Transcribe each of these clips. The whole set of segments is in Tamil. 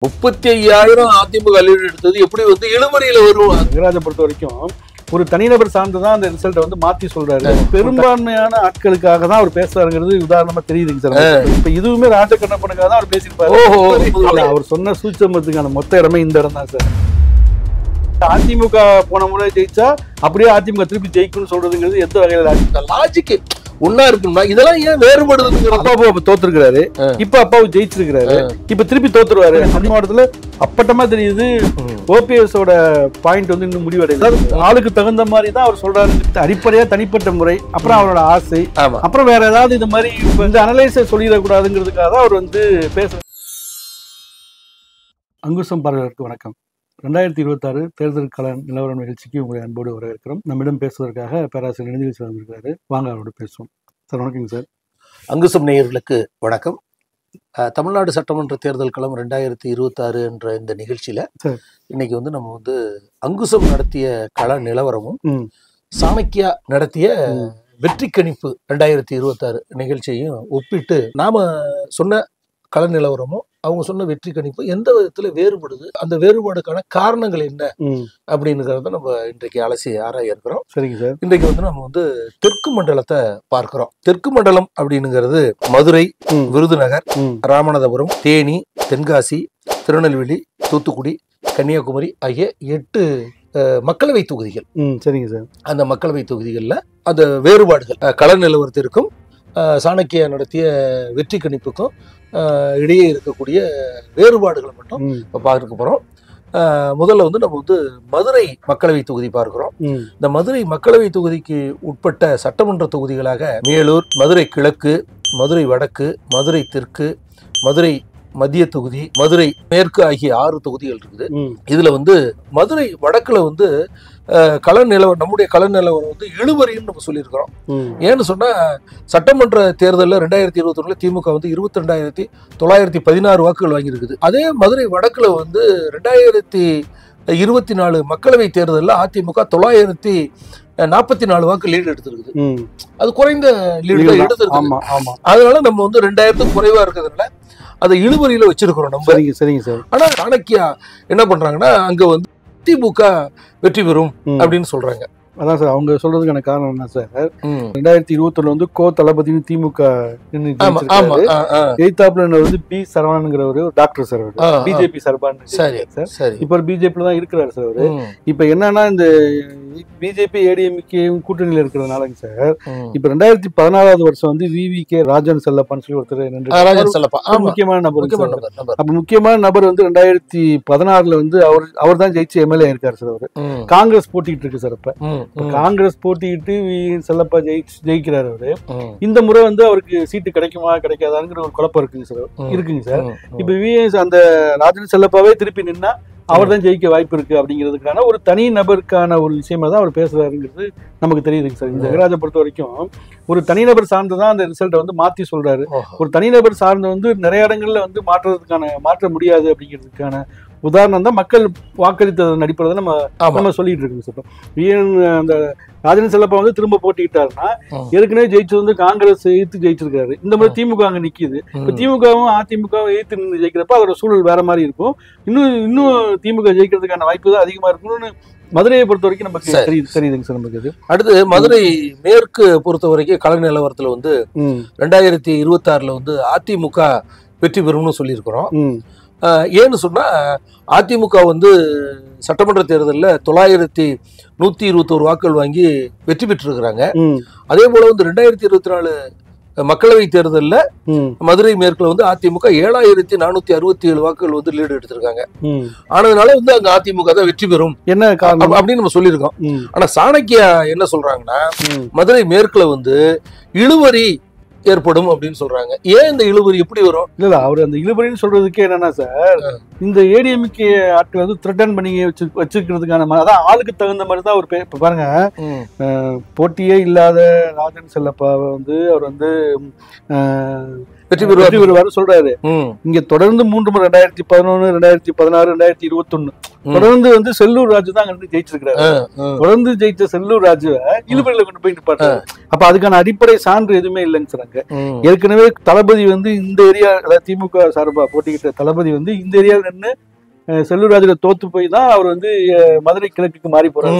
35,000 அதிமுக லீடு எடுத்தது எப்படி வந்து இழுபறியில வரும்? நாகராஜை பொறுத்த வரைக்கும் ஒரு தனிநபர் சார்ந்துதான் அந்த ரிசல்ட்டை வந்து மாத்தி சொல்றாரு. பெரும்பான்மையான ஆட்களுக்காக தான் அவர் பேசுறாருங்கிறது உதாரணமா தெரியுதுங்க சார். இப்ப இதுவுமே ராஜகண்ணப்பனுக்காக தான் அவர் பேசியிருப்பாரு. அவர் சொன்ன சூட்சமத்துக்கான மொத்த இடமே இந்த இடம் தான் சார். அதிமுக போன முறை ஜெயிச்சா அப்படியே அதிமுக திருப்பி ஜெயிக்கும்னு சொல்றதுங்கிறது எந்த வகையில லாஜிக் ஒன்னா இருக்குன்னா இதெல்லாம் ஏன் வேறுபடுது? அப்பா தோத்துருக்காரு, இப்ப அப்பாவும் ஜெயிச்சிருக்காரு, இப்ப திருப்பி தோத்துருவாரு. அந்த மாவட்டத்துல அப்பட்டமா தெரியுது ஓபிஎஸோட பாயிண்ட் வந்து இன்னும் முடிவடையுது. ஆளுக்கு தகுந்த மாதிரி தான் அவர் சொல்றாரு. அடிப்படையா தனிப்பட்ட முறை, அப்புறம் அவரோட ஆசை, அப்புறம் வேற ஏதாவது இந்த மாதிரி இந்த அனலைஸை சொல்லிடக்கூடாதுங்கிறதுக்காக தான் அவர் வந்து பேசுறாரு. அங்குசம் பார்வையாளருக்கு வணக்கம். 2026 தேர்தல் கள நிலவரம் நிகழ்ச்சிக்கு உங்களை அன்போடு வரவேற்கிறோம். நம்மிடம் பேசுவதற்காக பேராசிரியர் நெடுஞ்செழியன் சார் வந்திருக்காரு. வாங்க அவரோட பேசுவோம். சார் வணக்கங்க சார். அங்குசம் நேயர்களுக்கு வணக்கம். தமிழ்நாடு சட்டமன்ற தேர்தல் களம் 2026 என்ற இந்த நிகழ்ச்சியில இன்னைக்கு வந்து நம்ம வந்து அங்குசம் நடத்திய கள நிலவரமும் சாணக்கியா நடத்திய வெற்றி கணிப்பு 2026 நிகழ்ச்சியையும் ஒப்பிட்டு நாம சொன்ன கள நிலவரமும் அவங்க சொன்ன வெற்றி கணிப்பு எந்த விதத்துல வேறுபடுது, அந்த வேறுபாடுக்கான காரணங்கள் என்ன அப்படிங்கிறத நம்ம இன்றைக்கு அலசி ஆராய இருக்கிறோம். சரிங்க சார். இன்றைக்கு வந்து நம்ம வந்து தெற்கு மண்டலத்தை பார்க்கிறோம். தெற்கு மண்டலம் அப்படிங்கிறது மதுரை, விருதுநகர், ராமநாதபுரம், தேனி, தென்காசி, திருநெல்வேலி, தூத்துக்குடி, கன்னியாகுமரி ஆகிய 8 மக்களவை தொகுதிகள். சரிங்க சார். அந்த மக்களவை தொகுதிகளில் அந்த வேறுபாடுகள் கள நிலவரத்திற்கும் சாணக்கியா நடத்திய வெற்றி கணிப்புக்கும் இடையே இருக்கக்கூடிய வேறுபாடுகளை மட்டும் இப்போ பார்க்க போகிறோம். முதல்ல வந்து நம்ம வந்து மதுரை மக்களவை தொகுதி பார்க்கிறோம். இந்த மதுரை மக்களவை தொகுதிக்கு உட்பட்ட சட்டமன்ற தொகுதிகளாக மேலூர், மதுரை கிழக்கு, மதுரை வடக்கு, மதுரை தெற்கு, மதுரை மத்திய தொகுதி, மதுரை மேற்கு ஆகிய 6 தொகுதிகள் இருக்குது. இதுல வந்து மதுரை வடக்குல வந்து நம்முடைய கள நிலவரம் வந்து இழுபறின்னு நம்ம சொல்லியிருக்கிறோம். ஏன்னு சொன்னா சட்டமன்ற தேர்தலில் 2021 திமுக வந்து 22,916 வாக்குகள் வாங்கியிருக்குது. அதே மதுரை வடக்குல வந்து 2024 மக்களவை தேர்தலில் அதிமுக 944 வாக்கு லீடு எடுத்திருக்குது. அது குறைந்த லீடு தான் எடுத்திருக்கு. அதனால நம்ம வந்து 2000 குறைவா இருக்கிறதுனால அதை இழுபறியில வச்சிருக்கிறோம் நம்ம. சரிங்க சார். ஆனா சாணக்கியா என்ன பண்றாங்கன்னா அங்க வந்து திமுக வெற்றி பெறும் அப்படின்னு சொல்றாங்க. அதான் சார் அவங்க சொல்றதுக்கான காரணம் என்ன சார், 2021 வந்து கோ தளபதினு திமுக எய்தாப்ல வந்து பி சரவணன்ங்கிறவரு டாக்டர் சார், பிஜேபி சர்பான் சார். இப்ப பிஜேபில தான் இருக்கிறாரு சார் அவரு. இப்ப என்னன்னா இந்த பிஜேபி ஏடிஎம்கே கூட்டணியில இருக்கிறதுனாலங்க சார், இப்ப 2014 வருஷம் வந்து விவிகே ராஜன் செல்லப்பான்னு சொல்லி ஒருத்தர் முக்கியமான நபர். அப்ப முக்கியமான நபர் வந்து 2016 வந்து அவர் தான் ஜெயிச்சு எம்எல்ஏ இருக்காரு சார். அவரு காங்கிரஸ் போட்டிட்டு இருக்கு சார். அப்ப காங்கிரஸ் போட்டிட்டு செல்லப்பா ஜெயிக்கிறாரு அவரு. இந்த முறை வந்து அவருக்கு சீட்டு கிடைக்குமா கிடைக்காதாங்கிற ஒரு குழப்பம் இருக்குங்க சார். இப்ப அந்த ராஜன் செல்லப்பாவே திருப்பி நின்னா அவர் தான் ஜெயிக்க வாய்ப்பு இருக்கு அப்படிங்கிறதுக்கான ஒரு தனி நபருக்கான ஒரு விஷயமா தான் அவர் பேசுறாருங்கிறது நமக்கு தெரியுதுங்க சார். இந்த நாகராஜை பொறுத்த வரைக்கும் ஒரு தனிநபர் சார்ந்துதான் அந்த ரிசல்ட்டை வந்து மாத்தி சொல்றாரு. ஒரு தனிநபர் சார்ந்து வந்து நிறைய இடங்கள்ல வந்து மாற்ற முடியாது அப்படிங்கிறதுக்கான உதாரணம் தான் மக்கள் வாக்களித்ததன் அடிப்படையில் நம்ம சொல்லிட்டு இருக்கோம் சார். அந்த ராஜன் செல்லப்பா வந்து திரும்ப போட்டிக்கிட்டாருன்னா ஏற்கனவே ஜெயிச்சது வந்து காங்கிரஸ் எதிர்த்து ஜெயிச்சிருக்காரு. இந்த மாதிரி திமுக அங்க நிக்குது. இப்ப திமுகவும் அதிமுகவும் எதிர்த்து நின்று ஜெயிக்கிறப்ப அதோட சூழல் வேற மாதிரி இருக்கும். இன்னும் திமுக ஜெயிக்கிறதுக்கான வாய்ப்பு தான் அதிகமா இருக்கும்னு மதுரையை பொறுத்த வரைக்கும் நமக்கு தெரியுதுங்க சார். நமக்கு அடுத்து மதுரை மேற்கு பொறுத்த வரைக்கும் கள நிலவரத்துல வந்து 2026 வந்து அதிமுக வெற்றி பெறும்னு சொல்லியிருக்கிறோம். ஏன்னு சொன்னா அதிமுக வந்து சட்டமன்ற தேர்தலில் 9,121 வாக்குகள் வாங்கி வெற்றி பெற்றிருக்கிறாங்க. அதே போல வந்து 2024 மக்களவை தேர்தலில் மதுரை மேற்குல வந்து அதிமுக 7,467 வாக்குகள் வந்து லீடு எடுத்திருக்காங்க. ஆனதுனால வந்து அங்க அதிமுக தான் வெற்றி பெறும் என்ன அப்படின்னு நம்ம சொல்லியிருக்கோம். ஆனா சாணக்கியா என்ன சொல்றாங்கன்னா மதுரை மேற்குல வந்து இழுபறி ஏற்படும் அப்படின்னு சொல்றாங்க. ஏன் இந்த இழுபறி எப்படி வரும்? இல்ல அவர் அந்த இழுபறின்னு சொல்றதுக்கு என்னன்னா சார், இந்த ஏடிஎம்கே ஆட்கள் வந்து த்ரெட்டன் பண்ணி வச்சிருக்கிறதுக்கான அதான் ஆளுக்கு தகுந்த மாதிரி தான் அவர் இப்ப பாருங்க, போட்டியே இல்லாத ராஜன் செல்லப்பா வந்து அவர் வந்து வெற்றி பெறுவார் சொல்றாரு. இங்க தொடர்ந்து 3 முறை 2011, 2016, 2021 தொடர்ந்து வந்து செல்லூர் ராஜு தான் அங்க ஜெயிச்சிருக்காரு. தொடர்ந்து ஜெயிச்ச செல்லூர் ராஜுவை இழுபறியில கொண்டு போய் நிப்பாட்டாரு. அப்ப அதுக்கான அடிப்படை சான்று எதுவுமே இல்லைன்னு சொன்னாங்க. ஏற்கனவே தளபதி வந்து இந்த ஏரியா, அதாவது திமுக சார்பா போட்டிக்கிட்ட தளபதி வந்து இந்த ஏரியாவில் நின்று செல்லூர் ராஜுல தோத்து போய் தான் அவர் வந்து மதுரை கிழக்குக்கு மாறி போறாரு.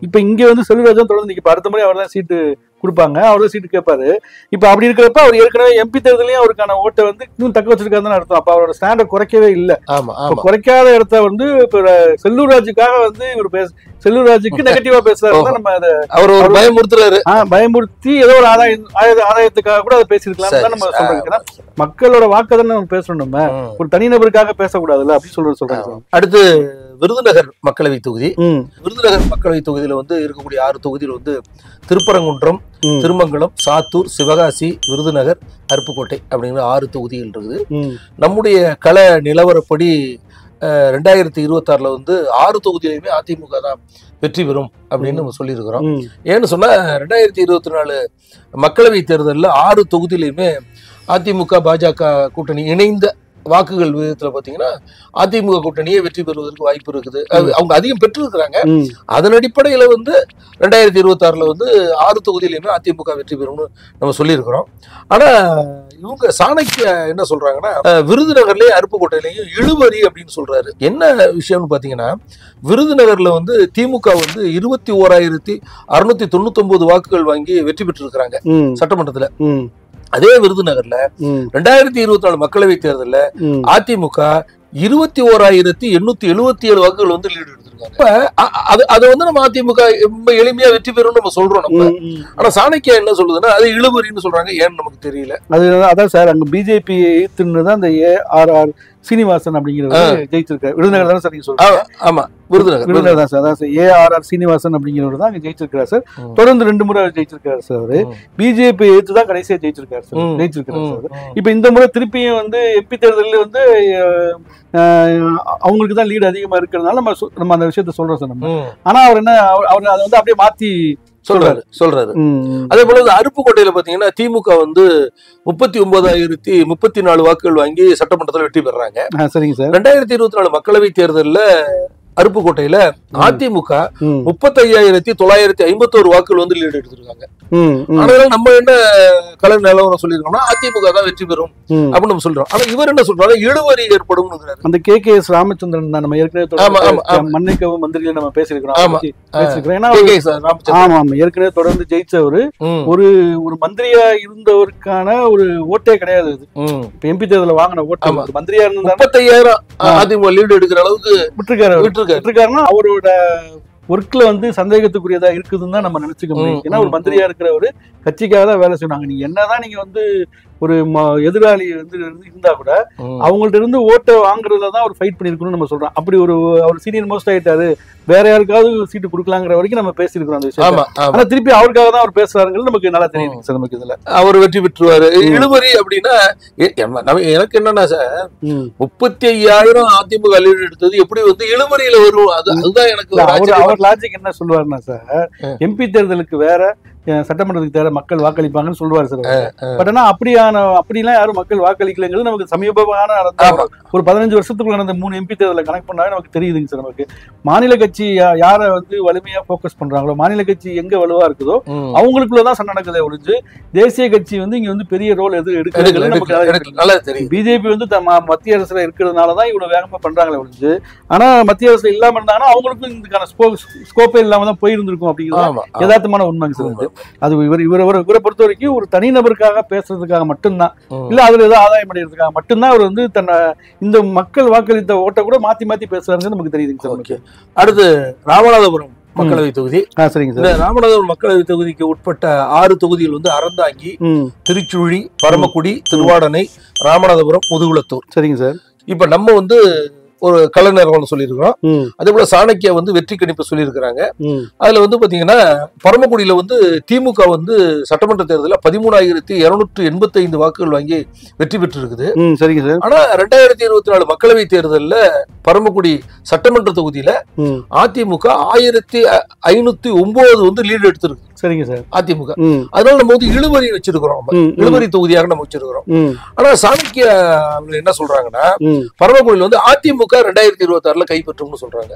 இப்ப இங்க வந்து செல்லூர் ராஜு தொடர்ந்து நிக்க, அடுத்த முறை அவர் தான் சீட்டு கொடுப்பாங்க, அவர்தான் சீட்டு கேட்பாரு. இப்ப அப்படி இருக்கிறப்ப அவர் ஏற்கனவே எம்பி தேர்தலையும் அவருக்கான ஓட்டை வந்து இன்னும் தக்க வச்சிருக்காருன்னு அர்த்தம். அப்ப அவரோட ஸ்டாண்டை குறைக்கவே இல்லை. குறைக்காத இடத்த வந்து இப்ப செல்லூர் ராஜுக்காக வந்து இவர் செல்லூர் ராஜுக்கு நெகட்டிவா பேசுறாரு. நம்ம அதை அவர் ஒரு பயமுறுத்துறாரு. பயமுறுத்தி ஏதோ ஒரு ஆதாயத்துக்காக கூட அதை பேசிருக்கலாம் நம்ம சொல்றோம். மக்களோட வாக்கு தானே நம்ம பேசணும், நம்ம ஒரு தனிநபருக்காக பேசக்கூடாதுல்ல அப்படின்னு சொல்றாங்க. அடுத்து விருதுநகர் மக்களவை தொகுதி. விருதுநகர் மக்களவை தொகுதியில வந்து இருக்கக்கூடிய 6 தொகுதியில் வந்து திருப்பரங்குன்றம், திருமங்கலம், சாத்தூர், சிவகாசி, விருதுநகர், அருப்புக்கோட்டை அப்படிங்கிற 6 தொகுதிகள் இருக்குது. நம்முடைய கள நிலவரப்படி 2026 வந்து 6 தொகுதியிலுமே அதிமுக தான் வெற்றி பெறும் அப்படின்னு நம்ம சொல்லியிருக்கிறோம். ஏன்னு சொன்னா 2024 மக்களவை தேர்தலில் 6 தொகுதியிலுமே அதிமுக பாஜக கூட்டணி இணைந்த வாக்குகள் விகிதத்துல பாத்தீங்கன்னா அதிமுக கூட்டணியே வெற்றி பெறுவதற்கு வாய்ப்பு இருக்குது. அவங்க அதிகம் பெற்றிருக்கிறாங்க. அதன் அடிப்படையில வந்து 2026 வந்து 6 தொகுதியிலுமே அதிமுக வெற்றி பெறும்னு நம்ம சொல்லியிருக்கிறோம். ஆனா இவங்க சாணக்கிய என்ன சொல்றாங்கன்னா, விருதுநகர்லயும் அருப்புக்கோட்டையிலையும் இழுவரி அப்படின்னு சொல்றாரு. என்ன விஷயம்னு பாத்தீங்கன்னா, விருதுநகர்ல வந்து திமுக வந்து 21,699 வாக்குகள் வாங்கி வெற்றி பெற்றிருக்கிறாங்க சட்டமன்றத்துல. அதே விருதுநகர்ல 2024 மக்களவை தேர்தல்ல அதிமுக 21,877 வாக்குகள் வந்து லீடு எடுத்திருக்காங்க. இப்ப அது வந்து நம்ம அதிமுக ரொம்ப எளிமையா வெற்றி பெறும் நம்ம சொல்றோம் நம்ம. ஆனா சாணக்கியா என்ன சொல்லுதுன்னா அது இழுபறின்னு சொல்றாங்க. ஏன்னு நமக்கு தெரியல. அதான் சார், அங்க பிஜேபி தான் அந்த ARR சீனிவாசன் அப்படிங்கிறவர் ஜெயிச்சிருக்காரு. விருதுநகர் தானே சார் நீங்க சொல்றீங்க? ஆமா, விருதுநகர் தான் சார். அதான் சார் ARR சீனிவாசன் அப்படிங்கிறவர் தான் அங்க ஜெயிச்சிருக்காரு சார். தொடர்ந்து 2 முறை ஜெயிச்சிருக்காரு சார். அவரு பிஜேபி எதிர்த்து தான் கடைசியா ஜெயிச்சிருக்காரு சார். இப்ப இந்த முறை திருப்பியும் வந்து எம்பி தேர்தலில் வந்து அவங்களுக்கு தான் லீடு அதிகமா இருக்கிறதுனால நம்ம அந்த விஷயத்த சொல்றோம் சார் நம்ம. ஆனா அவர் என்ன, அவர் அதை வந்து அப்படியே மாத்தி சொல்றாரு. அதே போல அருப்புக்கோட்டையில பாத்தீங்கன்னா திமுக வந்து 39,034 வாக்குகள் வாங்கி சட்டமன்றத்தில் வெற்றி பெறாங்க. சரிங்க சார். 2024 மக்களவை தேர்தலில் அருப்புக்கோட்டையில அதிமுக 35,951 வாக்குகள் வந்து லீடு எடுத்திருக்காங்க. அதனால நம்ம என்ன கள நிலவரம் சொல்லியிருக்கோம்னா அதிமுக தான் வெற்றி பெறும் அப்படின்னு நம்ம சொல்றோம். ஆனா இவர் என்ன சொல்றாரு, இழுவரி ஏற்படும். அந்த KKS ராமச்சந்திரன் தான் நம்ம ஏற்கனவே மன்னிக்கவும் மந்திரியில நம்ம பேசியிருக்கிறோம். ஆமா ஆமா, ஏற்கனவே தொடர்ந்து ஜெயிச்சவரு ஒரு மந்திரியா இருந்தவருக்கான ஒரு ஓட்டே கிடையாது. இப்ப எம்பி தேர்தல வாங்கின ஓட்டு மந்திரியா இருந்தா 35,000 அதிமுக லீடு எடுக்கிற அளவுக்கு விட்டுருக்காருன்னா அவரோட ஒர்க்ல வந்து சந்தேகத்துக்குரியதா இருக்குதுன்னு தான் நம்ம நினைச்சுக்க முடியும். ஏன்னா ஒரு மந்திரியா இருக்கிறவரு கட்சிக்காக தான் வேலை செய்வாங்க. நீங்க என்னதான் நீங்க வந்து ஒரு எதிராளி வந்து இருந்தா கூட அவங்கள்ட்ட இருந்து ஓட்டை வாங்குறதுல தான் அவர் ஃபைட் பண்ணிருக்கணும்னு நம்ம சொல்றோம். அப்படி அவர் சீனியர் மோஸ்ட் ஆயிட்டாரு, வேற யாருக்காவது சீட்டு கொடுக்கலாங்கிற வரைக்கும் நம்ம பேசிருக்கிறோம் அந்த விஷயம். ஆனா திருப்பி அவருக்காக தான் அவர் பேசுறாருங்கிறது நமக்கு நல்லா தெரியும் சார். நமக்கு இதுல அவர் வெற்றி பெற்றுவாரு. இழுவரி அப்படின்னா எனக்கு என்னன்னா சார், 35,000 அதிமுக லீடு எடுத்தது எப்படி வந்து இழுவரியில வரும்? அதுதான் எனக்கு அவர் லாஜிக் என்ன சொல்லுவாருன்னா சார், எம்பி தேர்தலுக்கு வேற சட்டமன்றத்துக்கு தேவை மக்கள் வாக்களிப்பாங்கன்னு சொல்லுவாரு சார். பட் ஆனா அப்படிலாம் யாரும் மக்கள் வாக்களிக்கலைங்கிறது நமக்கு சமீபமான ஒரு 15 வருஷத்துக்குள்ள நடந்த 3 எம்பி தேர்தலை கனெக்ட் பண்ணாவே நமக்கு தெரியுதுங்க சார். நமக்கு மாநில கட்சி யாரை வந்து வலிமையா போக்கஸ் பண்றாங்களோ, மாநில கட்சி எங்க வலுவா இருக்குதோ அவங்களுக்குள்ளதான் சண்டை நடக்குதே ஒழிஞ்சு தேசிய கட்சி வந்து இங்க வந்து பெரிய ரோல் எடுக்கிறது நமக்கு தெரியும். பிஜேபி வந்து மத்திய அரசுல இருக்கிறதுனாலதான் இவ்வளவு வேகமா பண்றாங்களே ஒழிஞ்சு, ஆனா மத்திய அரசுல இல்லாம இருந்தாங்கன்னா அவங்களுக்கும் இதுக்கான ஸ்கோப்பே இல்லாம தான் போயிருந்திருக்கும் அப்படிங்கிறது யதார்த்தமான உண்மைங்க சார். அது இவரை பொறுத்த வரைக்கும் ஒரு தனிநபருக்காக பேசுறதுக்காக மட்டும்தான், இல்ல அதுல ஏதோ ஆதாயம் அடைகிறதுக்காக மட்டும்தான் அவர் வந்து இந்த மக்கள் வாக்களித்த ஓட்ட கூட மாத்தி மாத்தி பேசுறாருன்னு நமக்கு தெரியுதுங்க சார். அடுத்து ராமநாதபுரம் மக்களவை தொகுதி. சரிங்க சார். ராமநாதபுரம் மக்களவை தொகுதிக்கு உட்பட்ட 6 தொகுதிகள் வந்து அறந்தாங்கி, திருச்சுழி, பரமக்குடி, திருவாடனை, ராமநாதபுரம், முதுகுளத்தூர். சரிங்க சார். இப்ப நம்ம வந்து ஒரு கலைஞர்கள் சொல்லியிருக்கிறோம். அதே போல சாணக்கியா வந்து வெற்றி கணிப்பு சொல்லியிருக்கிறாங்க. அதுல வந்து பாத்தீங்கன்னா பரமக்குடியில வந்து திமுக வந்து சட்டமன்ற தேர்தலில் 13,285 வாக்குகள் வாங்கி வெற்றி பெற்று இருக்குது. சரிங்க சார். ஆனா 2024 மக்களவை தேர்தலில் பரமக்குடி சட்டமன்ற தொகுதியில அதிமுக 1,509 வந்து லீடு எடுத்திருக்கு. சரிங்க சார். அதிமுக. அதனால நம்ம வந்து இழுவரி வச்சிருக்கிறோம், இழுவரி தொகுதியாக நம்ம வச்சிருக்கிறோம். ஆனா சாணக்கிய என்ன சொல்றாங்கன்னா பரமக்குடியில் வந்து அதிமுக 2026 கைப்பற்றும்னு சொல்றாங்க.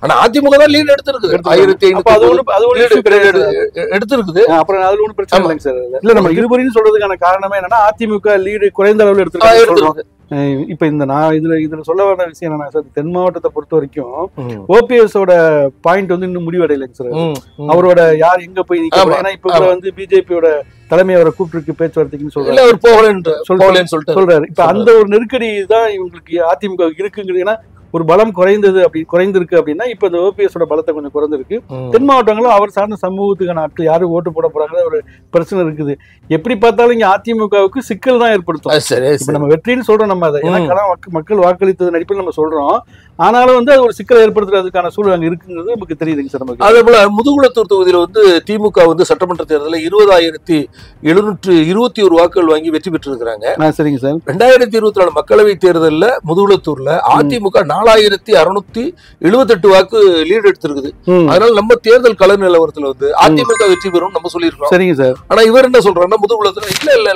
ஆனா அதிமுக தான் லீட் எடுத்திருக்குது, 1500 எடுத்திருக்குது. அப்புறம் அதுல ஒன்றும் பிரச்சனை இல்லைங்க சார். இல்ல நம்ம இழுவரின்னு சொல்றதுக்கான காரணமே என்னன்னா அதிமுக லீடு குறைந்த அளவில் எடுத்திருக்காங்க. இப்ப இந்த நான் இதுல சொல்ல வர விஷயம் என்னன்னா சார், தென் மாவட்டத்தை பொறுத்த வரைக்கும் ஓபிஎஸ் ஓட பாயிண்ட் வந்து இன்னும் முடிவடையலைங்க சார். அவரோட யார் எங்க போய் நிக்க, ஏன்னா இப்ப வந்து பிஜேபியோட தலைமை அவரை கூப்பிட்டு பேச்சுவார்த்தைக்குன்னு சொல்றாரு. இப்ப அந்த ஒரு நெருக்கடி தான் இவங்களுக்கு அதிமுக இருக்குங்கிறது. ஏன்னா ஒரு பலம் குறைந்திருக்கு அப்படின்னா இப்ப இந்த ஓபிஎஸ் ஓட பலத்தை கொஞ்சம் குறைந்திருக்கு. தென் மாவட்டங்களும் அவர் சார்ந்த சமூகத்துக்கான ஆட்கள் யாரும் ஓட்டு போட போறாங்க ஒரு பிரச்சனை இருக்குது. எப்படி பார்த்தாலும் இங்க அதிமுகவுக்கு சிக்கல் தான் ஏற்படுத்தும். இப்ப நம்ம வெற்றின்னு சொல்றோம், நம்ம அதை மக்கள் வாக்களித்தது அடிப்படையில் நம்ம சொல்றோம். ஆனாலும் வந்து அது ஒரு சிக்கலை ஏற்படுத்துறதுக்கான சூழல் அங்க இருக்குங்கிறது நமக்கு தெரியுதுங்க சார். நமக்கு அதே போல முதுகுளத்தூர் தொகுதியில வந்து திமுக வந்து சட்டமன்ற தேர்தலில் 20,721 வாக்குகள் வாங்கி வெற்றி பெற்றிருக்கிறாங்க. சரிங்க சார். 2024 மக்களவை தேர்தலில் முதுகுளத்தூர்ல அதிமுக 4,678 வாக்கு லீடு எடுத்திருக்குது. அதனால நம்ம தேர்தல் கள நிலவரத்துல வந்து அதிமுக வெற்றி பெறும் நம்ம சொல்லியிருக்கோம். சரிங்க சார். ஆனா இவர் என்ன சொல்றாருன்னா முதுகுளத்துல இல்ல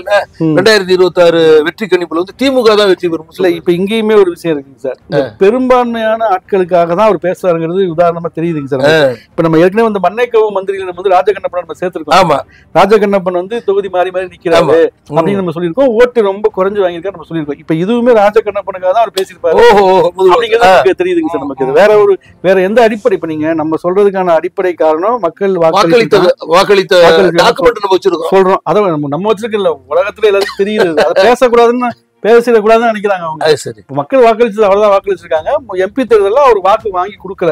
2026 வெற்றி கணிப்புல வந்து திமுக தான் வெற்றி பெறும். இப்ப இங்கேயுமே ஒரு விஷயம் இருக்குங்க சார், பெரும்பான்மையான ஆட்களுக்காக தான் அவர் பேசுறாருங்கிறது உதாரணமா தெரியுதுங்க சார். இப்ப நம்ம ஏற்கனவே வந்து மண்ணைக்கவும் மந்திரிகள் நம்ம வந்து ராஜகண்ணப்பன் நம்ம சேர்த்திருக்கோம். ஆமா, ராஜகண்ணப்பன் வந்து தொகுதி மாறி மாறி நிக்கிறாரு அப்படின்னு நம்ம சொல்லியிருக்கோம். ஓட்டு ரொம்ப குறைஞ்சு வாங்கியிருக்காரு நம்ம சொல்லியிருக்கோம். இப்ப இதுவுமே ராஜகண்ணப்பனுக்காக தான் அவர் பேசியிருப்பாரு அப்படிங்கிறது தெரியுதுங்க சார். நமக்கு வேற எந்த அடிப்படை, இப்ப நீங்க நம்ம சொல்றதுக்கான அடிப்படை காரணம் மக்கள் வாக்களித்த சொல்றோம். அதை நம்ம வச்சிருக்கல, உலகத்துல எல்லாருக்கும் தெரியுது. அதை பேசக்கூடாதுன்னு பேசிடக்கூடாதுன்னு நினைக்கிறாங்க அவங்க. மக்கள் வாக்களிச்சது அவ்வளவுதான் வாக்களிச்சிருக்காங்க. எம்பி தேர்தலில் அவர் வாக்கு வாங்கி கொடுக்கல,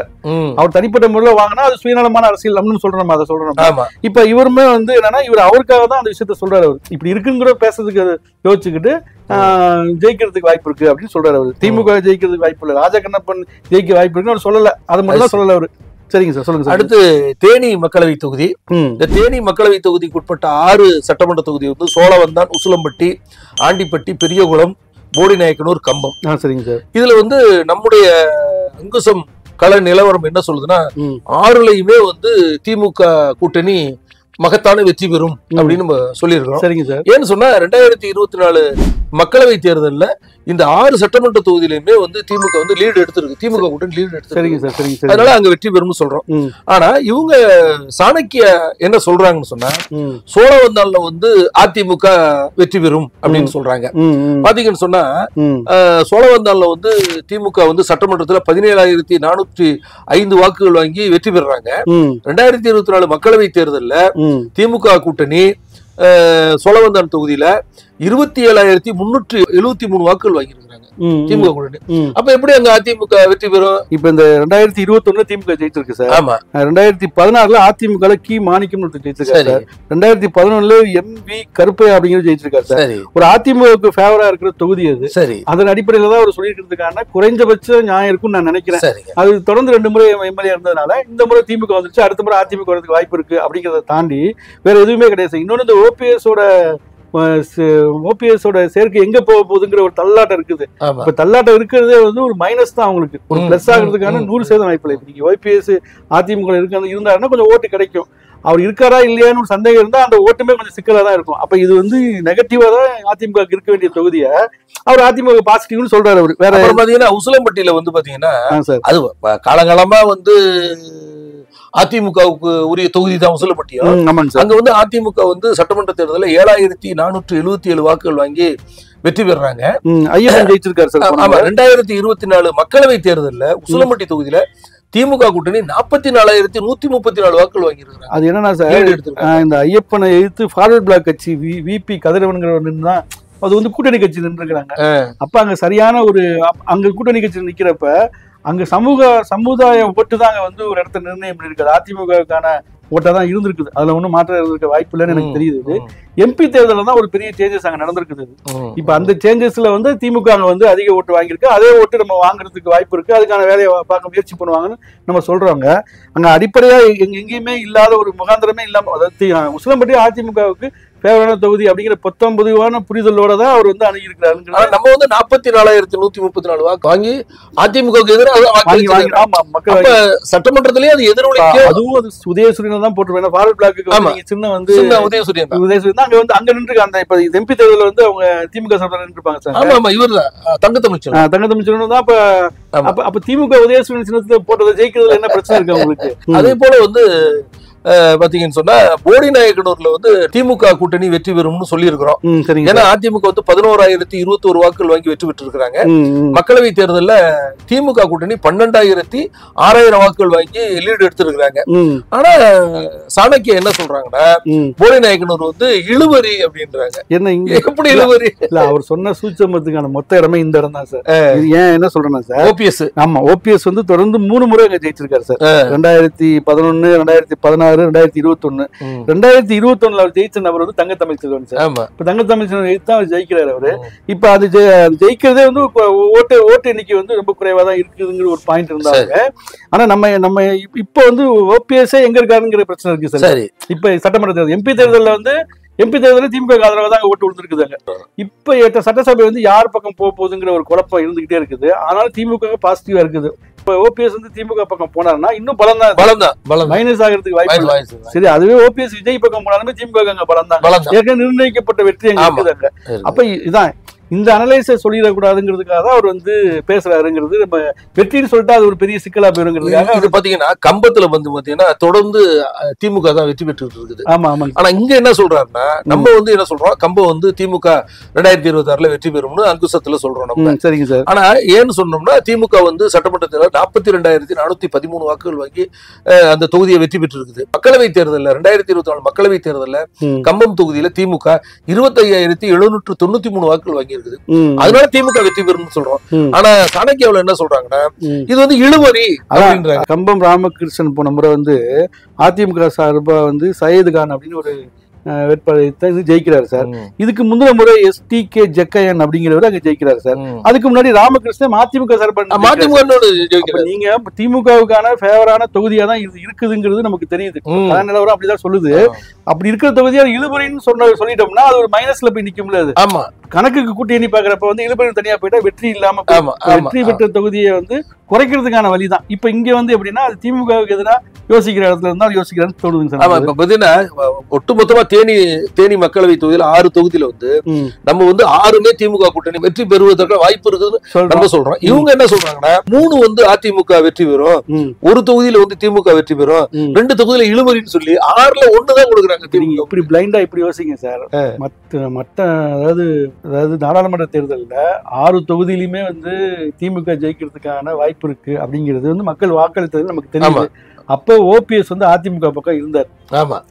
அவர் தனிப்பட்ட முறையில வாங்கினா அது சுயநலமான அரசியல் நம்மளும் சொல்றோம், அதை சொல்றோம். இப்ப இவருமே வந்து என்னன்னா இவர் அவருக்காக தான் அந்த விஷயத்த சொல்றாரு. அவர் இப்படி இருக்குங்கிற பேசுறதுக்கு யோசிச்சுக்கிட்டு ஜெயிக்கிறதுக்கு வாய்ப்பு இருக்கு அப்படின்னு சொல்றாரு. அவர் திமுக ஜெயிக்கிறதுக்கு வாய்ப்பு இல்லை, ராஜகண்ணப்பன் ஜெயிக்க வாய்ப்பு இருக்குன்னு அவர் சொல்லல, அதை மட்டும் தான் சொல்லல அவரு. சரிங்க சார், சொல்லுங்க சார். அடுத்து தேனி மக்களவை தொகுதி. இந்த தேனி மக்களவை தொகுதிக்கு உட்பட்ட 6 சட்டமன்ற தொகுதி வந்து சோழவந்தான், உசிலம்பட்டி, ஆண்டிப்பட்டி, பெரியகுளம், போடிநாயக்கனூர், கம்பம். சரிங்க சார். இதுல வந்து நம்முடைய அங்குசம் கள நிலவரம் என்ன சொல்லுதுன்னா 6லையுமே வந்து திமுக கூட்டணி மகத்தான வெற்றி பெறும் அப்படின்னு நம்ம சொல்லியிருக்கோம். சரிங்க சார். ஏன்னு சொன்னா 2024 மக்களவை தேர்தலில் இந்த 6 சட்டமன்ற தொகுதியிலுமே வந்து திமுக வந்து லீடு எடுத்திருக்கு, திமுக கூட்டணி லீடு எடுத்து. சரிங்க சார், சரிங்க சார். அதனால அங்க வெற்றி பெறும்னு சொல்றோம். ஆனா இவங்க சாணக்கிய என்ன சொல்றாங்கன்னு சொன்னா சோழவந்தான்ல வந்து அதிமுக வெற்றி பெறும் அப்படின்னு சொல்றாங்க. பாத்தீங்கன்னு சொன்னா சோழவந்தான்ல வந்து திமுக வந்து சட்டமன்றத்துல 17,405 வாக்குகள் வாங்கி வெற்றி பெறுறாங்க. 2024 மக்களவை தேர்தலில் திமுக கூட்டணி சோழவந்தான் தொகுதியில 27,373 வாக்குகள் வாங்கியிருக்கிறாங்க திமுக கூட்டணி. அப்ப எப்படி அங்க அதிமுக வெற்றி பெறும்? இப்ப இந்த 2021 திமுக ஜெயிச்சிருக்கு சார். ஆமா. 2016 அதிமுக கி மாணிக்கம் ஜெயிச்சிருக்காரு. 2011 MV கருப்பையா அப்படிங்கிறது ஜெயிச்சிருக்காரு சார். ஒரு அதிமுக ஃபேவரா இருக்கிற தொகுதி அது. சரி, அதன் அடிப்படையில தான் அவர் சொல்லியிருக்கிறதுக்கான குறைஞ்சபட்ச நியாயம் இருக்கும்னு நான் நினைக்கிறேன். அது தொடர்ந்து 2 முறை எம்எல்ஏ இருந்ததுனால இந்த முறை திமுக வந்துருச்சு, அடுத்த முறை அதிமுக வரதுக்கு வாய்ப்பு இருக்கு அப்படிங்கிறத தாண்டி வேற எதுவுமே கிடையாது. இன்னொன்னு இந்த ஓபிஎஸோட சேர்க்கை எங்க போக போகுதுங்கிற ஒரு தள்ளாட்டம் இருக்குது. இப்ப தள்ளாட்டம் இருக்கிறதே வந்து ஒரு மைனஸ் தான் அவங்களுக்கு. ஒரு பிளஸ் ஆகிறதுக்கான 100% வாய்ப்பு இல்லை. நீங்க ஓபிஎஸ் அதிமுக இருந்தாருன்னா கொஞ்சம் ஓட்டு கிடைக்கும். அவர் இருக்காரா இல்லையான்னு ஒரு சந்தேகம் இருந்தா அந்த ஓட்டுமே கொஞ்சம் சிக்கலா தான் இருக்கும். அப்ப இது வந்து நெகட்டிவா தான் அதிமுக இருக்க வேண்டிய தொகுதியை அவர் அதிமுக பாசிட்டிவ்னு சொல்றாரு. அவர் வேற பாத்தீங்கன்னா உசிலம்பட்டியில வந்து பாத்தீங்கன்னா அது காலகாலமா வந்து அதிமுகவுக்கு உரிய தொகுதி தான் உசிலம்பட்டியும். அங்க வந்து அதிமுக வந்து சட்டமன்ற தேர்தலில் 7,477 வாக்குகள் வாங்கி வெற்றி பெறாங்க. ஐயப்பன் ஜெயிச்சிருக்காரு சார். ஆமா, 2024 மக்களவை தேர்தலில் உசிலம்பட்டி தொகுதியில திமுக கூட்டணி 44,134 வாக்குகள் வாங்கியிருக்காங்க. அது என்னன்னா சார், இந்த ஐயப்பனை எதிர்த்து ஃபார்வர்ட் பிளாக் கட்சி விபி கதிரவன்கிறவர் தான் அது வந்து கூட்டணி கட்சி நின்றுக்கிறாங்க. அப்ப அங்க சரியான ஒரு அங்க கூட்டணி கட்சி நிக்கிறப்ப அங்க சமுதாய ஓட்டு தான் அங்க வந்து ஒரு இடத்த நிர்ணயம் பண்ணிருக்காது. அதிமுகவுக்கான ஓட்டா தான் இருந்திருக்குது. அதுல ஒன்றும் மாற்றம் இருக்க வாய்ப்பு இல்லைன்னு எனக்கு தெரியுது. எம்பி தேர்தலில் தான் ஒரு பெரிய சேஞ்சஸ் அங்க நடந்திருக்குது. இப்ப அந்த சேஞ்சஸ்ல வந்து திமுக அங்க வந்து அதிக ஓட்டு வாங்கியிருக்கு. அதே ஓட்டு நம்ம வாங்குறதுக்கு வாய்ப்பு இருக்கு. அதுக்கான வேலையை பார்க்க முயற்சி பண்ணுவாங்கன்னு நம்ம சொல்றோங்க. அங்க அடிப்படையா எங்கேயுமே இல்லாத ஒரு முகாந்திரமே இல்லாம, அதாவது உசிலம்பட்டி அதிமுகவுக்கு ஃபேவரான தொகுதி அப்படிங்கிற 19 புரிதலோட தான் அவர் வந்து அணுகிருக்கிறாரு. நம்ம வந்து 44,134 வாக்கு வாங்கி அதிமுகவுக்கு எதிராக மக்கள் சட்டமன்றத்திலேயே அது எதிரொலிக்க, அதுவும் அது உதயசூரியன் தான் போட்டுருவாங்க. ஃபார்வர்ட் பிளாக்கு சின்ன வந்து உதயசூரியன் தான் அங்க வந்து நின்று அந்த இப்ப எம்பி தேர்தலில் வந்து அவங்க திமுக சார்பில் நின்றுப்பாங்க சார். ஆமா ஆமா, இவர் தான் தங்கத்தமிழ்ச்செல்வன் தான். அப்ப திமுக உதயசூரியன் சின்னத்துல போட்டதை ஜெயிக்கிறதுல என்ன பிரச்சனை இருக்கு அவங்களுக்கு? அதே போல வந்து பாத்தீங்கன்னு சொன்னா போடிநாயக்கனூர்ல வந்து திமுக கூட்டணி வெற்றி பெறும்னு சொல்லி இருக்கிறோம். ஏன்னா அதிமுக வந்து 11,021 வாக்குகள் வாங்கி வெற்றி பெற்று இருக்காங்க. மக்களவை தேர்தலில் திமுக கூட்டணி 12,000 வாக்குகள் வாங்கி லீடு எடுத்திருக்கிறாங்க. ஆனா சாணக்கியா என்ன சொல்றாங்கன்னா போடிநாயக்கனூர் வந்து இழுவரி அப்படின்றாங்க. என்ன இங்க எப்படி இழுவரி? இல்ல, அவர் சொன்ன சூட்சமத்துக்கான மொத்த இடமே இந்த இடம் தான் சார். ஏன் என்ன சொல்றேன்னா சார், ஓபிஎஸ் ஆமா ஓபிஎஸ் வந்து தொடர்ந்து 3 முறை அங்க ஜெயிச்சிருக்காரு சார். 2011, 2016, 2021. 2021 அவர் ஜெயிச்ச நபர் வந்து தங்கத்தமிழ்ச்செல்வன் சார். இப்ப தங்கத்தமிழ்ச்செல்வன் தான் அவர் ஜெயிக்கிறாரு. அவரு இப்ப அது ஜெயிக்கிறதே வந்து ஓட்டு எண்ணிக்கை வந்து ரொம்ப குறைவா தான் இருக்குதுங்கிற ஒரு பாயிண்ட் இருந்தாங்க. ஆனா நம்ம இப்ப வந்து ஓபிஎஸ் எங்க இருக்காருங்கிற பிரச்சனை இருக்கு சார். இப்ப சட்டமன்ற தேர்தல் எம்பி தேர்தலில் வந்து திமுக ஆதரவா தான் ஓட்டு விழுந்துருக்குதாங்க. இப்ப சட்டசபை வந்து யார் பக்கம் போகுதுங்கிற ஒரு குழப்பம் இருந்துகிட்டே இருக்குது. ஆனாலும் திமுக பாசிட்டிவா இருக்குது. இப்ப ஓபிஎஸ் வந்து திமுக பக்கம் போனாருன்னா இன்னும் பலம் தான் மைனஸ் ஆகிறதுக்கு வாய்ப்பு. சரி, அதுவே ஓபிஎஸ் விஜய் பக்கம் போனாலுமே திமுக அங்க பலம் தான். ஏற்கனவே நிர்ணயிக்கப்பட்ட வெற்றி அங்க இருக்குதாங்க. அப்ப இதான் இந்த அனலைஸை சொல்லிடக்கூடாதுங்கிறதுக்காக தான் அவர் வந்து பேசுறாருங்கிறது. நம்ம வெற்றின்னு சொல்லிட்டு அது ஒரு பெரிய சிக்கலா போயிருங்கிறதுக்காக. இது பாத்தீங்கன்னா கம்பத்துல வந்து பாத்தீங்கன்னா தொடர்ந்து திமுக தான் வெற்றி பெற்று இருக்குது. ஆமா ஆமா. ஆனா இங்க என்ன சொல்றாருன்னா நம்ம வந்து என்ன சொல்றோம், கம்பம் வந்து திமுக 2026 வெற்றி பெறும்னு அங்குசத்துல சொல்றோம் நம்ம. சரிங்க சார். ஆனா ஏன்னு சொன்னோம்னா திமுக வந்து சட்டமன்றத்தில் 42,413 வாக்குகள் வாங்கி அந்த தொகுதியை வெற்றி பெற்று இருக்குது. மக்களவை தேர்தலில் 2024 மக்களவை தேர்தலில் கம்பம் தொகுதியில திமுக 25,793 வாக்குகள் வாங்கி இருக்குது. அதனால திமுக வெற்றி பெறும் சொல்றோம். ஆனா சாணக்கியாவில் என்ன சொல்றாங்கன்னா இது வந்து இழுவரி அப்படின்றாங்க. கம்பம் ராமகிருஷ்ணன் போன முறை வந்து அதிமுக சார்பா வந்து சையது கான் அப்படின்னு ஒரு வேட்பாளர் ஜெயிக்கிறாரு சார். இதுக்கு முந்தின முறை STK ஜக்கையன் அப்படிங்கிறவர் அங்க ஜெயிக்கிறாரு சார். அதுக்கு முன்னாடி ராமகிருஷ்ணன் அதிமுக சார்பா நீங்க திமுகவுக்கான ஃபேவரான தொகுதியா தான் இது இருக்குதுங்கிறது நமக்கு தெரியுது. நிலவரம் அப்படிதான் சொல்லுது. அப்படி இருக்கிற தொகுதியா இழுபறின்னு சொல்லிட்டோம்னா அது ஒரு மைனஸ்ல போய் நிக்க முடியாது. ஆமா, கணக்குக்கு கூட்டி எண்ணி பாக்குறப்ப வந்து இழுபறி தனியா போயிட்டா வெற்றி இல்லாம வெற்றி பெற்ற தொகுதியை வந்து குறைக்கிறதுக்கான வழிதான். இப்ப இங்க வந்து எப்படின்னா அது திமுகவுக்கு எதிராக யோசிக்கிற இடத்துல இருந்தா யோசிக்கிறான்னு தோணுதுங்க சார். ஆமா, இப்ப பாத்தீங்கன்னா ஒட்டுமொத்தமா தேனி மக்களவை தொகுதியில 6 தொகுதியில வந்து நம்ம வந்து 6மே திமுக கூட்டணி வெற்றி பெறுவதற்கு வாய்ப்பு இருக்குன்னு நம்ம சொல்றோம். இவங்க என்ன சொல்றாங்கன்னா 3 வந்து அதிமுக வெற்றி பெறும், 1 தொகுதியில வந்து திமுக வெற்றி பெறும், 2 தொகுதியில இழுபறின்னு சொல்லி 6ல 1 தான் கொடுக்குறாங்க. இப்படி பிளைண்டா இப்படி யோசிங்க சார். மற்ற அதாவது நாடாளுமன்ற தேர்தலில் 6 தொகுதியிலுமே வந்து திமுக ஜெயிக்கிறதுக்கான வாய்ப்பு இருக்கு அப்படிங்கிறது வந்து மக்கள் வாக்களித்தது நமக்கு தெரியும். அப்போ ஓபிஎஸ் வந்து அதிமுக பக்கம் இருந்தார்.